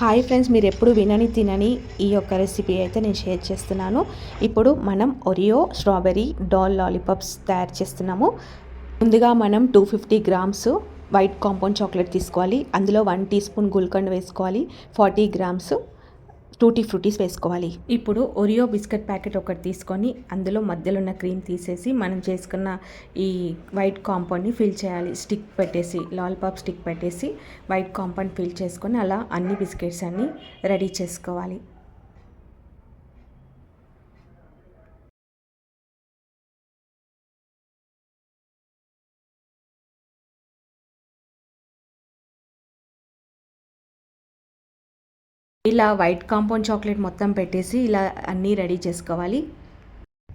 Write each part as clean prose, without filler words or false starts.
Hi friends, మీరు ఎప్పుడు వినని తినని ఈ యొక్క రెసిపీ అయితే నేను షేర్ చేస్తున్నాను. ఇప్పుడు మనం ఒరియో స్ట్రాబెర్రీ డాల్ లాలీపాప్స్ తయారు చేస్తున్నాము. ముందుగా మనం 250 గ్రామ్స్ వైట్ కాంపౌండ్ చాక్లెట్ తీసుకోవాలి. అందులో 1 టీ స్పూన్ గుల్కండ్ వేసుకోవాలి. 40 గ్రామ్స్ టూటీ ఫ్రూటీస్ వేసుకోవాలి. ఇప్పుడు ఒరియో బిస్కెట్ ప్యాకెట్ ఒకటి తీసుకొని అందులో మధ్యలో ఉన్న క్రీమ్ తీసేసి మనం చేసుకున్న ఈ వైట్ కాంపౌండ్ని ఫిల్ చేయాలి. స్టిక్ పెట్టేసి లాలీపాప్ స్టిక్ పెట్టేసి వైట్ కాంపౌండ్ ఫిల్ చేసుకొని అలా అన్ని బిస్కెట్స్ అన్నీ రెడీ చేసుకోవాలి. ఇలా వైట్ కాంపౌండ్ చాక్లెట్ మొత్తం పెట్టేసి ఇలా అన్నీ రెడీ చేసుకోవాలి.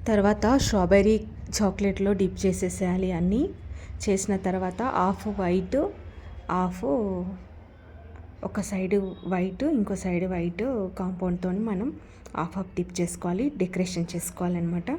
తర్వాత స్ట్రాబెర్రీ చాక్లెట్లో డిప్ చేసేసేయాలి. అన్నీ చేసిన తర్వాత హాఫ్ వైట్, హాఫ్ ఒక సైడు వైట్, ఇంకో సైడ్ వైట్ కాంపౌండ్తో మనం హాఫ్ హాఫ్ డిప్ చేసుకోవాలి. డెకరేషన్ చేసుకోవాలన్నమాట.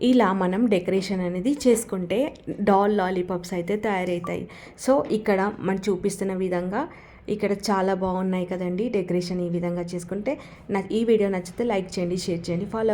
ఇలా మనం డెకరేషన్ అనేది చేసుకుంటే డాల్ లాలీపాప్స్ అయితే తయారవుతాయి. సో ఇక్కడ మనం చూపిస్తున్న విధంగా ఇక్కడ చాలా బాగున్నాయి కదండి. డెకరేషన్ ఈ విధంగా చేసుకుంటే ఈ వీడియో నచ్చితే లైక్ చేయండి, షేర్ చేయండి, ఫాలో